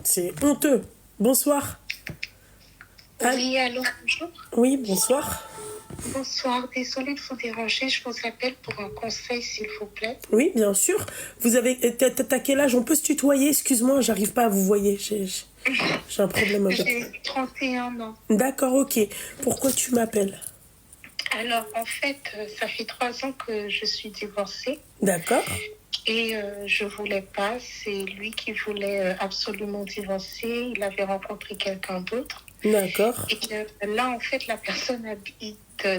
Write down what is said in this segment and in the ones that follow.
C'est honteux. Bonsoir. Oui, allô, bonjour. Oui, bonsoir. Bonsoir, désolée de vous déranger, je vous appelle pour un conseil, s'il vous plaît. Oui, bien sûr. Vous avez... T'as quel âge? On peut se tutoyer? Excuse-moi, j'arrive pas à vous voyer. J'ai un problème avec... J'ai 31 ans. D'accord, ok. Pourquoi tu m'appelles? Alors, en fait, ça fait 3 ans que je suis divorcée. D'accord. Et je voulais pas, c'est lui qui voulait absolument divorcer, il avait rencontré quelqu'un d'autre. D'accord. Et là, en fait, la personne habite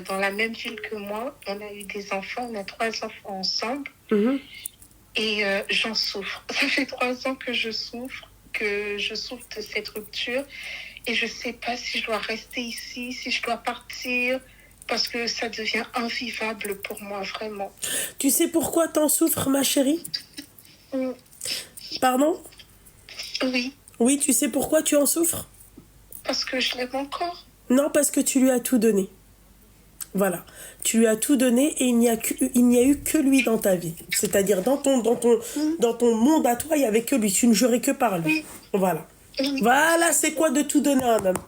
dans la même ville que moi, on a eu des enfants, on a 3 enfants ensemble. Et j'en souffre. Ça fait 3 ans que je souffre de cette rupture. Et je sais pas si je dois rester ici, si je dois partir, parce que ça devient invivable pour moi, vraiment. Tu sais pourquoi t'en souffres, ma chérie? Pardon? Oui. Oui, tu sais pourquoi tu en souffres? Parce que je l'aime encore. Non, parce que tu lui as tout donné. Voilà. Tu lui as tout donné et il n'y a eu que lui dans ta vie. C'est-à-dire dans ton monde à toi, il n'y avait que lui. Tu ne jurais que par lui. Voilà. Voilà, c'est quoi de tout donner à un homme?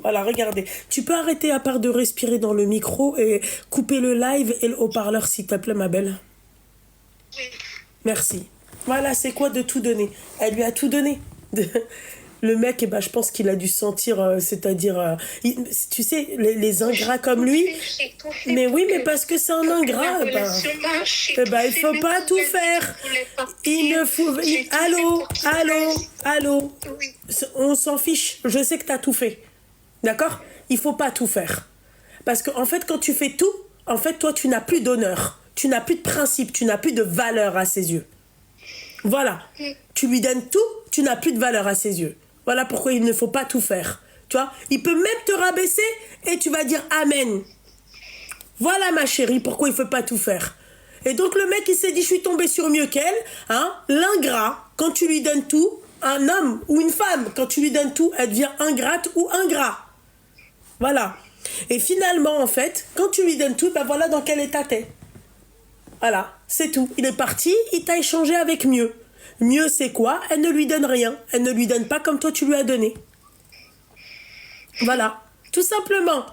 Voilà, regardez. Tu peux arrêter à part de respirer dans le micro et couper le live et le haut-parleur, s'il te plaît, ma belle? Oui. Merci. Voilà, c'est quoi de tout donner? Elle lui a tout donné. Le mec, eh ben, je pense qu'il a dû sentir, c'est-à-dire, tu sais, les ingrats comme lui. Mais oui, mais parce que c'est un ingrat. Il faut pas tout faire. Il ne faut. Allô. On s'en fiche. Je sais que tu as tout fait. D'accord? Il faut pas tout faire. Parce qu'en fait, quand tu fais tout, en fait, toi, tu n'as plus d'honneur. Tu n'as plus de principe. Tu n'as plus de valeur à ses yeux. Voilà. Tu lui donnes tout, tu n'as plus de valeur à ses yeux. Voilà pourquoi il ne faut pas tout faire. Tu vois, il peut même te rabaisser et tu vas dire Amen. Voilà, ma chérie, pourquoi il ne faut pas tout faire. Et donc, le mec, il s'est dit, je suis tombé sur mieux qu'elle. Hein, l'ingrat, quand tu lui donnes tout, un homme ou une femme, quand tu lui donnes tout, elle devient ingrate ou ingrat. Voilà. Et finalement, en fait, quand tu lui donnes tout, ben voilà dans quel état t'es. Voilà, c'est tout. Il est parti, il t'a échangé avec mieux. Mieux, c'est quoi? Elle ne lui donne rien. Elle ne lui donne pas comme toi, tu lui as donné. Voilà, tout simplement.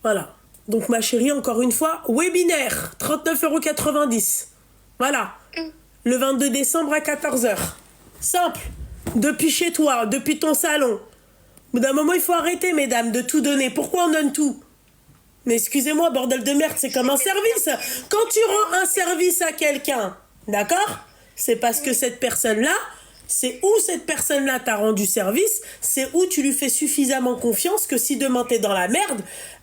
Voilà. Donc, ma chérie, encore une fois, webinaire, 39,90 €. Voilà. Le 22 décembre à 14 h. Simple. Depuis chez toi, depuis ton salon. Au bout d'un moment, il faut arrêter, mesdames, de tout donner. Pourquoi on donne tout? Mais excusez-moi, bordel de merde, c'est comme un service. Quand tu rends un service à quelqu'un, d'accord? C'est parce que cette personne-là, c'est où cette personne-là t'a rendu service, c'est où tu lui fais suffisamment confiance que si demain t'es dans la merde,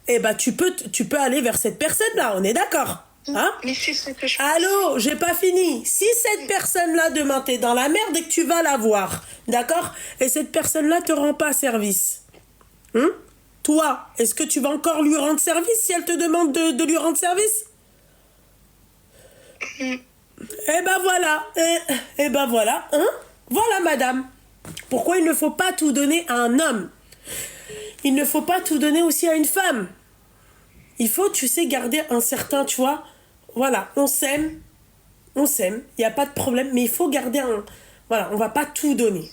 eh ben tu peux aller vers cette personne-là, on est d'accord? Hein? Mais c'est ce que je... Allô, j'ai pas fini. Si cette personne-là demain t'es dans la merde et que tu vas la voir, d'accord? Et cette personne-là te rend pas service. Toi, est-ce que tu vas encore lui rendre service si elle te demande de lui rendre service? Eh ben voilà. Eh ben voilà. Hein? Voilà, madame. Pourquoi il ne faut pas tout donner à un homme? Il ne faut pas tout donner aussi à une femme. Il faut, tu sais, garder un certain, tu vois. Voilà, on s'aime. On s'aime. Il n'y a pas de problème. Mais il faut garder un... Voilà, on va pas tout donner.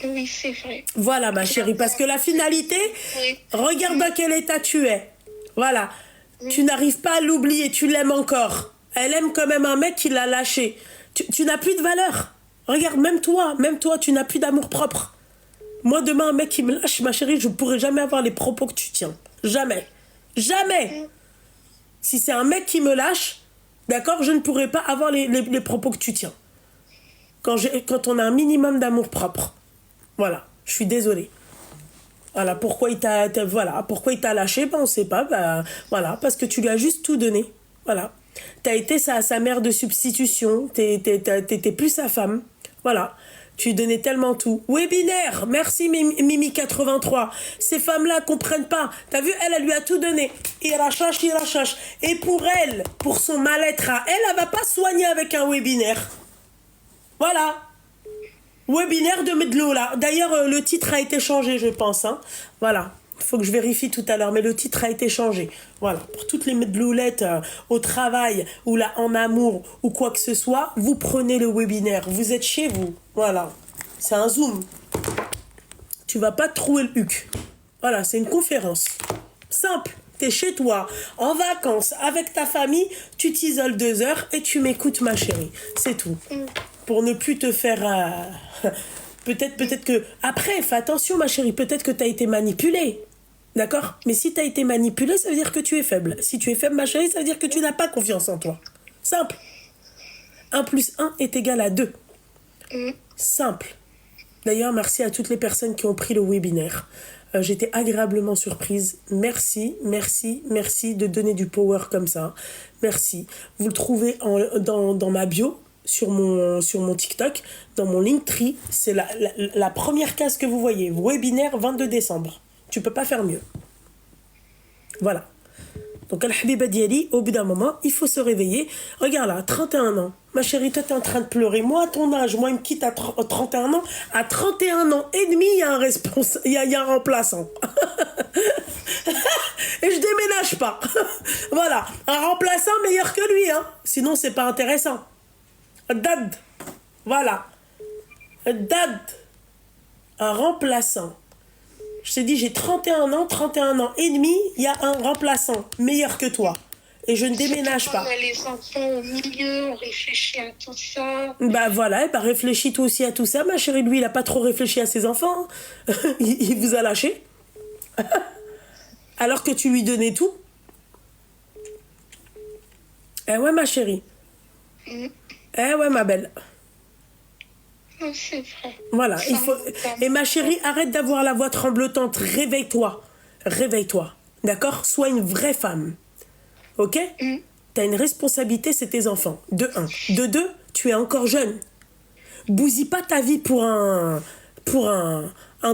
Oui, c'est vrai. Voilà, ma chérie, parce que la finalité, regarde dans quel état tu es. Voilà. Tu n'arrives pas à l'oublier, tu l'aimes encore. Elle aime quand même un mec qui l'a lâché. Tu n'as plus de valeur. Regarde, même toi, tu n'as plus d'amour propre. Moi, demain, un mec qui me lâche, ma chérie, je ne pourrai jamais avoir les propos que tu tiens. Jamais. Jamais. Si c'est un mec qui me lâche, d'accord, je ne pourrai pas avoir les propos que tu tiens. Quand on a un minimum d'amour propre. Voilà, je suis désolée. Voilà, pourquoi il t'a lâché, ben on sait pas, ben voilà, parce que tu lui as juste tout donné. Voilà. T'as été sa mère de substitution, t'étais plus sa femme. Voilà. Tu lui donnais tellement tout. Webinaire, merci Mimi83. Ces femmes-là comprennent pas. T'as vu, elle lui a tout donné. Irachash. Et pour elle, pour son mal-être à elle, elle va pas soigner avec un webinaire. Voilà. Webinaire de Medlola. D'ailleurs, le titre a été changé, je pense. Hein. Voilà. Il faut que je vérifie tout à l'heure, mais le titre a été changé. Voilà. Pour toutes les Medloulettes au travail ou là en amour ou quoi que ce soit, vous prenez le webinaire. Vous êtes chez vous. Voilà. C'est un Zoom. Tu vas pas te trouer le huc. Voilà, c'est une conférence. Simple. T'es chez toi, en vacances, avec ta famille, tu t'isoles 2 heures et tu m'écoutes, ma chérie. C'est tout. Pour ne plus te faire... Peut-être que... Après, fais attention, ma chérie. Peut-être que t'as été manipulée. D'accord? Mais si t'as été manipulée, ça veut dire que tu es faible. Si tu es faible, ma chérie, ça veut dire que tu n'as pas confiance en toi. Simple. 1 + 1 est égal à 2. Simple. D'ailleurs, merci à toutes les personnes qui ont pris le webinaire. J'étais agréablement surprise. Merci de donner du power comme ça. Merci. Vous le trouvez dans ma bio, sur mon TikTok, dans mon Linktree. C'est la première case que vous voyez. Webinaire 22 décembre. Tu peux pas faire mieux. Voilà. Donc, Al-Habiba Diali, au bout d'un moment, il faut se réveiller. Regarde là, 31 ans. Ma chérie, toi, t'es en train de pleurer. Moi, à ton âge, moi, il me quitte à 31 ans. À 31 ans et demi, il y a il y a un remplaçant. Et je déménage pas. Voilà. Un remplaçant meilleur que lui, hein. Sinon, c'est pas intéressant. Dad. Voilà. Dad. Un remplaçant. Je t'ai dit, j'ai 31 ans et demi, il y a un remplaçant meilleur que toi. Et je ne déménage pas. On a les enfants au milieu, on réfléchit à tout ça. Bah voilà, réfléchis toi aussi à tout ça. Ma chérie, lui, il n'a pas trop réfléchi à ses enfants. Il vous a lâché. Alors que tu lui donnais tout. Eh ouais, ma chérie. Eh ouais, ma belle. Non, c'est vrai. Voilà, il faut... Et ma chérie, arrête d'avoir la voix tremblotante. Réveille-toi. Réveille-toi. D'accord? Sois une vraie femme. Ok? T'as une responsabilité, c'est tes enfants. De 1. De 2, tu es encore jeune. Bousille pas ta vie pour un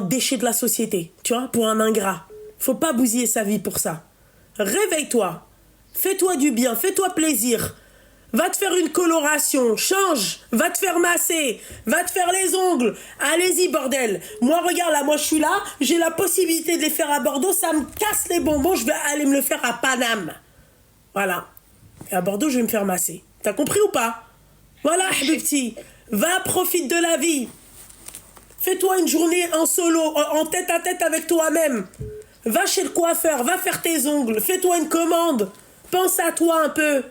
déchet de la société. Tu vois? Pour un ingrat. Faut pas bousiller sa vie pour ça. Réveille-toi. Fais-toi du bien. Fais-toi plaisir. Va te faire une coloration, change, va te faire masser, va te faire les ongles. Allez-y, bordel. Moi, regarde, là, moi, je suis là, j'ai la possibilité de les faire à Bordeaux, ça me casse les bonbons, je vais aller me le faire à Paname. Voilà. Et à Bordeaux, je vais me faire masser. T'as compris ou pas? Voilà, Habibti. Va, profite de la vie. Fais-toi une journée en solo, en tête à tête avec toi-même. Va chez le coiffeur, va faire tes ongles, fais-toi une commande. Pense à toi un peu.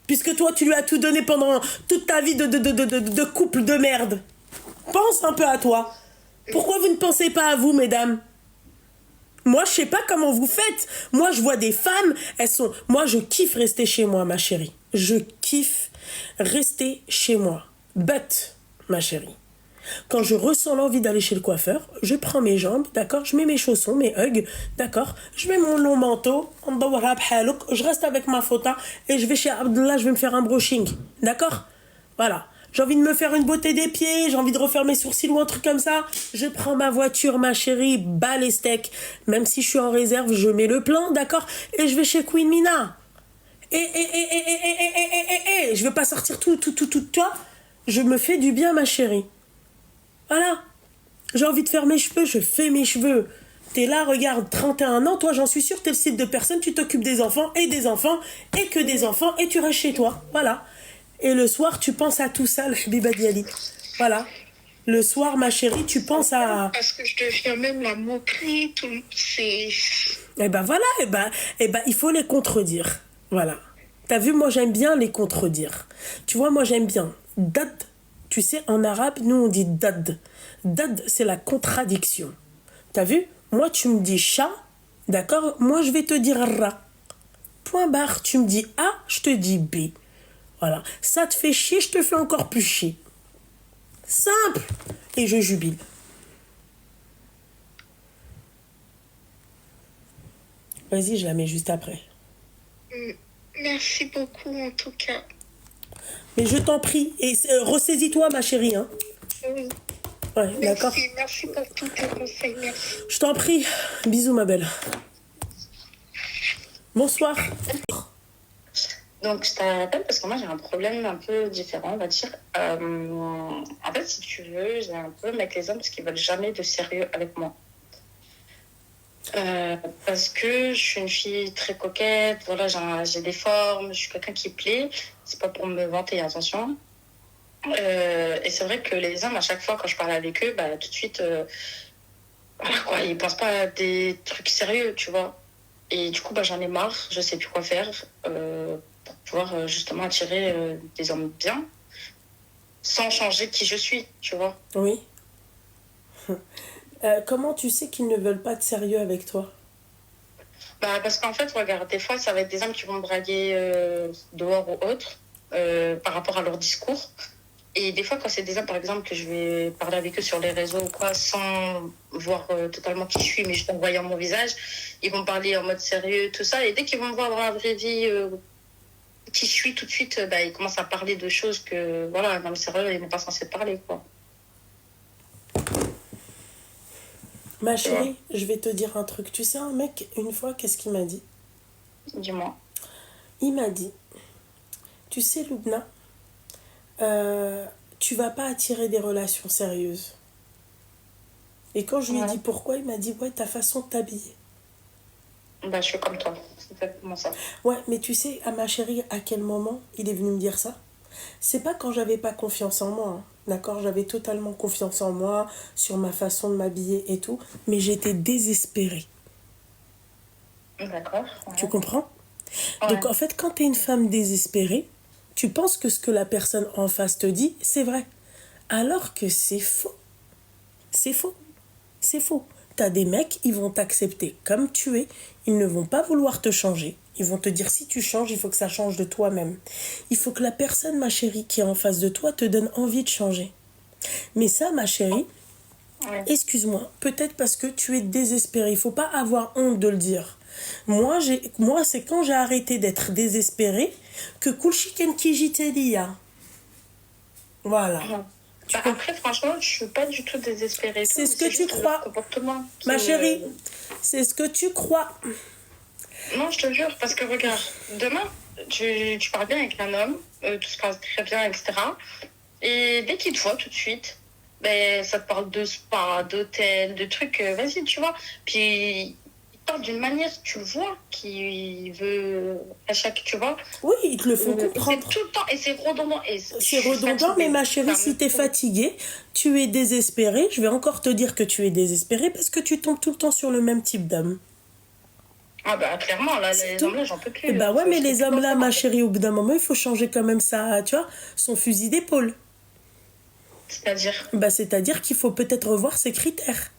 Puisque toi, tu lui as tout donné pendant toute ta vie de couple de merde. Pense un peu à toi. Pourquoi vous ne pensez pas à vous, mesdames? Moi, je sais pas comment vous faites. Moi, je vois des femmes, elles sont... Moi, je kiffe rester chez moi, ma chérie. Je kiffe rester chez moi. But, ma chérie, quand je ressens l'envie d'aller chez le coiffeur, je prends mes jambes, d'accord? Je mets mes chaussons, mes hugs, d'accord? Je mets mon long manteau, je reste avec ma fota et je vais chez Abdullah, je vais me faire un brushing, d'accord? Voilà. J'ai envie de me faire une beauté des pieds, j'ai envie de refaire mes sourcils ou un truc comme ça. Je prends ma voiture, ma chérie, bas les steaks. Même si je suis en réserve, je mets le plan, d'accord? Et je vais chez Queen Mina. Je veux pas sortir tout, toi. Je me fais du bien, ma chérie. Voilà. J'ai envie de faire mes cheveux, je fais mes cheveux. T'es là, regarde, 31 ans, toi, j'en suis sûre, t'es le type de personne, tu t'occupes des enfants, et que des enfants, et tu restes chez toi. Voilà. Et le soir, tu penses à tout ça, le Habiba Diali. Voilà. Le soir, ma chérie, tu penses à... Parce que je deviens même la moquerie, tout... C'est... Eh ben voilà, il faut les contredire. Voilà. T'as vu, moi, j'aime bien les contredire. Tu vois, moi, j'aime bien. Dad. Tu sais, en arabe, nous, on dit dad. Dad, c'est la contradiction. T'as vu? Moi, tu me dis chat, d'accord? Moi, je vais te dire ra. Point barre. Tu me dis A, je te dis B. Voilà. Ça te fait chier, je te fais encore plus chier. Simple. Et je jubile. Vas-y, je la mets juste après. Merci beaucoup, en tout cas. Mais je t'en prie. Et ressaisis-toi, ma chérie. Hein. Oui. Ouais, d'accord. Merci pour tous tes conseils. Merci. Je t'en prie. Bisous, ma belle. Bonsoir. Donc, je t'appelle parce que moi, j'ai un problème un peu différent, on va dire. En fait, si tu veux, j'ai un problème avec les hommes parce qu'ils veulent jamais de sérieux avec moi. Parce que je suis une fille très coquette, voilà, j'ai des formes, je suis quelqu'un qui plaît. C'est pas pour me vanter, attention. Et c'est vrai que les hommes, à chaque fois, quand je parle avec eux, bah, tout de suite, voilà quoi, il pense pas à des trucs sérieux, tu vois. Et du coup, bah, j'en ai marre, je sais plus quoi faire pour pouvoir justement attirer des hommes bien sans changer qui je suis, tu vois. Oui. Comment tu sais qu'ils ne veulent pas de sérieux avec toi? Bah, parce qu'en fait, regarde, des fois, ça va être des hommes qui vont me draguer dehors ou autre par rapport à leur discours. Et des fois, quand c'est des hommes, par exemple, que je vais parler avec eux sur les réseaux ou quoi, sans voir totalement qui je suis, mais juste en voyant mon visage, ils vont parler en mode sérieux, tout ça. Et dès qu'ils vont me voir dans la vraie vie, qui je suis tout de suite, bah, ils commencent à parler de choses que, voilà, dans le sérieux, ils n'ont pas censé parler, quoi. Ma Tu vois, chérie, je vais te dire un truc. Tu sais, un mec, une fois, qu'est-ce qu'il m'a dit? dis-moi. Il m'a dit, tu sais, Loubna, euh, tu vas pas attirer des relations sérieuses. Et quand je lui ai Ouais. dit pourquoi, il m'a dit, ouais, ta façon de t'habiller. Bah, je suis comme toi. C'est exactement ça. Ouais, mais tu sais, à ma chérie, à quel moment il est venu me dire ça? C'est pas quand j'avais pas confiance en moi, hein. D'accord, j'avais totalement confiance en moi, sur ma façon de m'habiller et tout, mais j'étais désespérée. D'accord. Tu Ouais. comprends? Donc Ouais. en fait, quand t'es une femme désespérée, tu penses que ce que la personne en face te dit, c'est vrai. Alors que c'est faux. C'est faux. C'est faux. T'as des mecs, ils vont t'accepter comme tu es. Ils ne vont pas vouloir te changer. Ils vont te dire si tu changes, il faut que ça change de toi-même. Il faut que la personne, ma chérie, qui est en face de toi, te donne envie de changer. Mais ça, ma chérie, Ouais. excuse-moi, peut-être parce que tu es désespérée. Il faut pas avoir honte de le dire. Moi c'est quand j'ai arrêté d'être désespérée que Kulchiken Kijitelia. Voilà. Ouais. Bah, après, franchement, je suis pas du tout désespérée et tout, C'est mais ce que c'est tu juste leur crois, comportement qui ma me... chérie. C'est ce que tu crois. Non, je te jure, parce que regarde, demain, tu parles bien avec un homme, tout se passe très bien, etc. Et dès qu'il te voit tout de suite, ben, ça te parle de spa, d'hôtel, de trucs, vas-y, tu vois. Puis, il parle d'une manière, tu le vois, qu'il veut, à chaque, tu vois. Oui, ils te le font Et c'est comprendre. tout le temps, et c'est redondant. Et je C'est suis redondant, mais fatiguée. ma chérie, Ça si me t'es saoule. fatiguée, tu es désespérée, je vais encore te dire que tu es désespérée parce que tu tombes tout le temps sur le même type d'homme. Ah bah clairement, là, C'est les tout. hommes là, j'en peux Et plus. bah ouais, mais Je sais les plus hommes quoi là, faire en ma fait. chérie, au bout d'un moment, il faut changer quand même ça, tu vois, son fusil d'épaule. C'est-à-dire, Bah, c'est-à-dire qu'il faut peut-être revoir ses critères.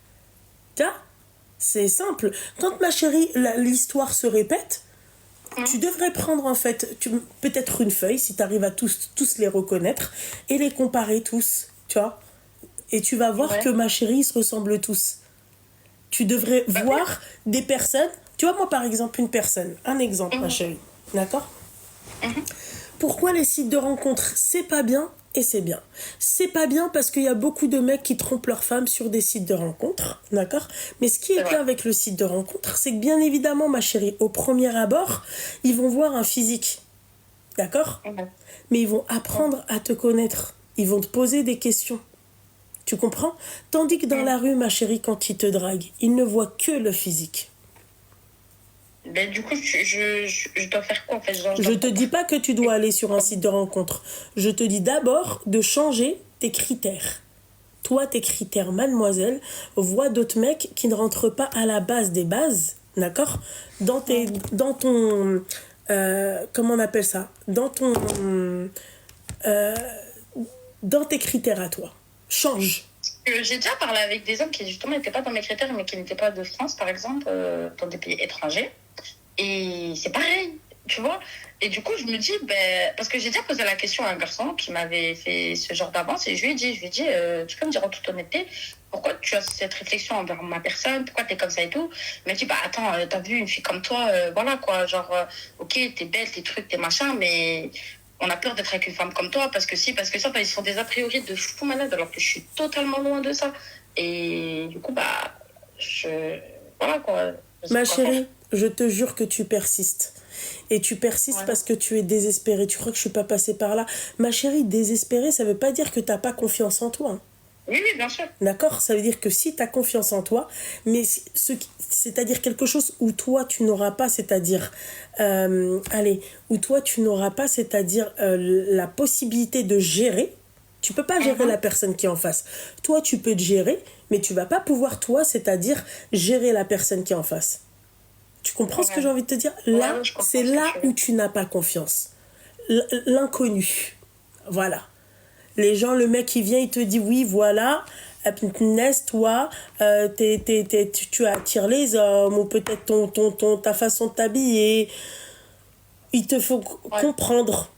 Tu vois? C'est simple. Quand ma chérie, l'histoire se répète, tu devrais prendre en fait peut-être une feuille, si tu arrives à tous les reconnaître, et les comparer tous, tu vois. Et tu vas voir ouais. que ma chérie, ils se ressemblent tous. Tu devrais Bah oui. voir des personnes. Tu vois, moi par exemple, une personne, un exemple, ma Mhm. chérie. D'accord? Mhm. Pourquoi les sites de rencontres, c'est pas bien et c'est bien. C'est pas bien parce qu'il y a beaucoup de mecs qui trompent leurs femmes sur des sites de rencontres, d'accord? Mais ce qui est C'est bien vrai. avec le site de rencontre, c'est que bien évidemment, ma chérie, au premier abord, ils vont voir un physique, d'accord? Mhm. Mais ils vont apprendre à te connaître. Ils vont te poser des questions. Tu comprends? Tandis que dans la rue, ma chérie, quand ils te draguent, ils ne voient que le physique. Ben, du coup, je dois faire quoi en fait? Genre, je Je dois te dis pas que tu dois aller sur un site de rencontre. Je te dis d'abord de changer tes critères. Toi, tes critères, mademoiselle, vois d'autres mecs qui ne rentrent pas à la base des bases, d'accord? Dans ton, comment on appelle ça? Euh, dans tes critères à toi. Change. J'ai déjà parlé avec des hommes qui justement n'étaient pas dans mes critères, mais qui n'étaient pas de France, par exemple, dans des pays étrangers. Et c'est pareil, tu vois. Et du coup, je me dis, ben, parce que j'ai déjà posé la question à un garçon qui m'avait fait ce genre d'avance, et je lui ai dit, tu peux me dire en toute honnêteté, pourquoi tu as cette réflexion envers ma personne, pourquoi t'es comme ça et tout. Il m'a dit, bah attends, t'as vu une fille comme toi, voilà quoi, genre, ok, t'es belle, tes trucs, tes machins, mais on a peur d'être avec une femme comme toi, parce que si, parce que ça, bah, ils se font des a priori de fou malade, alors que je suis totalement loin de ça. Et du coup, bah, voilà quoi. Je sais Ma pas quoi faire. chérie, je te jure que tu persistes. Et tu persistes Ouais. parce que tu es désespérée. Tu crois que je suis pas passée par là. Ma chérie, désespérée, ça veut pas dire que t'as pas confiance en toi, hein. Oui, oui, bien sûr. D'accord? Ça veut dire que si tu as confiance en toi, mais c'est-à-dire quelque chose où toi tu n'auras pas, c'est-à-dire, où toi tu n'auras pas, c'est-à-dire la possibilité de gérer, Tu peux pas gérer la personne qui est en face. Toi, tu peux te gérer, mais tu vas pas pouvoir, toi, c'est-à-dire gérer la personne qui est en face. Tu comprends ce que j'ai envie de te dire? Là, c'est là où tu n'as pas confiance. L'inconnu. Voilà. Les gens, le mec qui vient, il te dit oui, voilà, toi, tu attires les hommes, ou peut-être ta façon de t'habiller. Il te faut comprendre.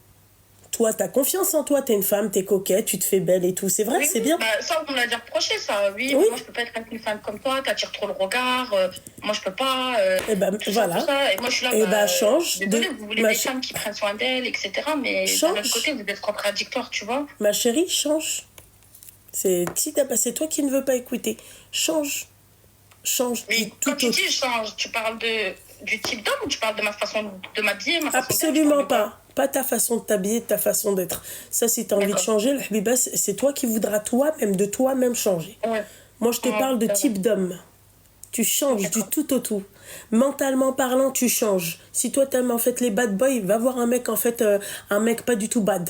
Toi, t'as confiance en toi, t'es une femme, t'es coquette, tu te fais belle et tout, c'est vrai, c'est bien. Bah, ça, on me l'a déjà reproché, ça. Oui, moi, je peux pas être avec une femme comme toi, t'attires trop le regard, moi, je peux pas. Et ben, voilà. Ça. Et moi, je suis là, change. Désolée, vous voulez des femmes qui prennent soin d'elles, etc. Mais d'un autre côté, vous êtes contradictoire, tu vois. Ma chérie, change. C'est toi qui ne veux pas écouter. Change. Mais quand tu dis change, tu parles du type d'homme ou tu parles de ma façon de m'habiller, Absolument pas. Pas ta façon de t'habiller, ta façon d'être. Ça, si tu as envie de changer, le habiba, c'est toi qui voudras toi-même, de toi-même changer. Ouais. Moi, je te parle de type d'homme. Tu changes du tout au tout. Mentalement parlant, tu changes. Si toi, t'aimes en fait les bad boys, va voir un mec, en fait, un mec pas du tout bad.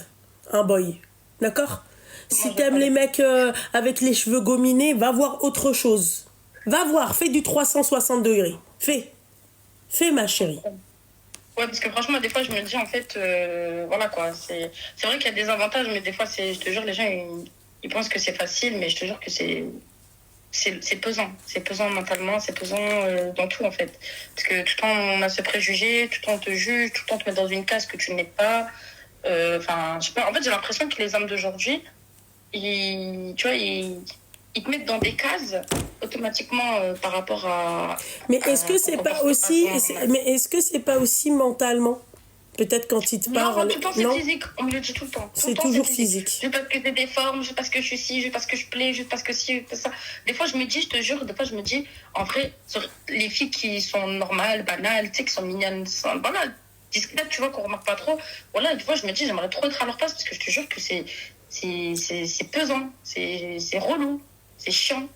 Un boy. D'accord? Si t'aimes les mecs avec les cheveux gominés, va voir autre chose. Va voir, fais du 360 degrés. Fais, ma chérie. Ouais, parce que franchement, des fois, je me dis, en fait, voilà quoi. C'est vrai qu'il y a des avantages, mais des fois, je te jure, les gens, ils pensent que c'est facile, mais je te jure que c'est pesant. C'est pesant mentalement, c'est pesant dans tout, en fait. Parce que tout le temps, on a ce préjugé, tout le temps, on te juge, tout le temps, on te met dans une case que tu n'es pas. Enfin, je sais pas. En fait, j'ai l'impression que les hommes d'aujourd'hui, tu vois, ils te mettent dans des cases automatiquement par rapport à. Mais est-ce que c'est pas aussi, est-ce que c'est pas aussi mentalement? Peut-être quand ils te parlent. Non, tout le temps c'est physique. On me le dit tout le temps. C'est toujours physique. Juste parce que j'ai des formes, juste parce que je suis ci, juste parce que je plais, juste parce que ci, juste ça. Des fois je me dis, je te jure, des fois je me dis, en vrai, les filles qui sont normales, banales, tu sais, qui sont mignonnes, voilà, discrètes, tu vois, qu'on remarque pas trop. Voilà, des fois je me dis, j'aimerais trop être à leur place parce que je te jure que c'est pesant, c'est relou. C'est chiant.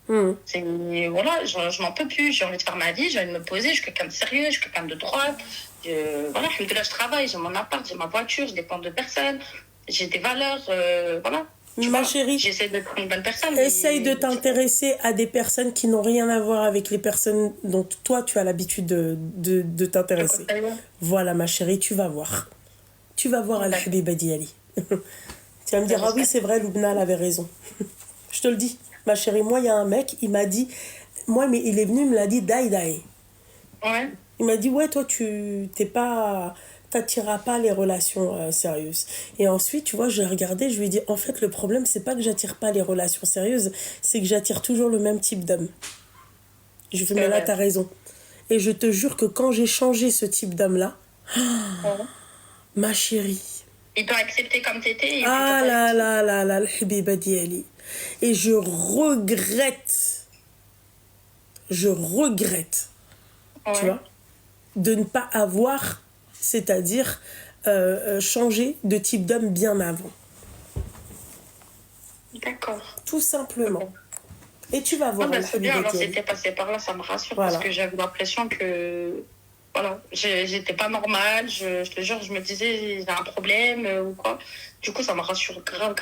Voilà, je n'en peux plus. J'ai envie de faire ma vie, j'ai envie de me poser. Je suis quelqu'un de sérieux, je suis quelqu'un de droite. Voilà, je travaille, j'ai mon appart, j'ai ma voiture, je dépends de personne. J'ai des valeurs. Voilà. Ma chérie, j'essaie d'être une bonne personne. Essaye de t'intéresser à des personnes qui n'ont rien à voir avec les personnes dont toi, tu as l'habitude de t'intéresser. Voilà, ma chérie, tu vas voir. Tu vas voir Al-Habiba Diali. Tu vas me dire, ah oui, c'est vrai, Loubna, elle avait raison. Je te le dis, ma chérie, moi, il y a un mec, il m'a dit, mais il est venu, il me l'a dit, daï. Ouais. Il m'a dit, ouais, toi, t'attireras pas les relations sérieuses. Et ensuite, tu vois, j'ai regardé, je lui ai dit, en fait, le problème, c'est pas que j'attire pas les relations sérieuses, c'est que j'attire toujours le même type d'homme. Je lui ai fait, mais là, t'as raison. Et je te jure que quand j'ai changé ce type d'homme-là, ma chérie. Il t'a accepté comme t'étais. Ah là, le Habiba Diali. Et je regrette, tu vois, de ne pas avoir, c'est-à-dire changer de type d'homme bien avant. D'accord. Tout simplement. Et tu vas voir. C'est bien, alors c'était passé par là, ça me rassure, parce que j'avais l'impression que, voilà, j'étais pas normale, je te jure, je me disais, j'ai un problème ou quoi. Du coup, ça me rassure grave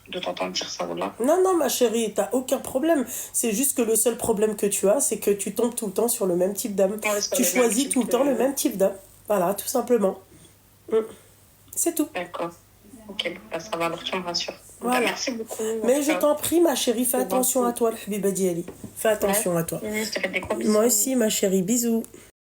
de t'entendre dire ça, voilà. Non, ma chérie, t'as aucun problème. C'est juste que le seul problème que tu as, c'est que tu tombes tout le temps sur le même type d'homme. Tu choisis tout le temps le même type d'homme. Voilà, tout simplement. C'est tout. D'accord. Ok, ça va, alors tu me rassures. Voilà. Merci beaucoup. Mais je t'en prie, ma chérie, fais attention à toi, le Habiba Diali. Fais attention à toi. Je te fais des gros bisous. Moi aussi, ma chérie, bisous.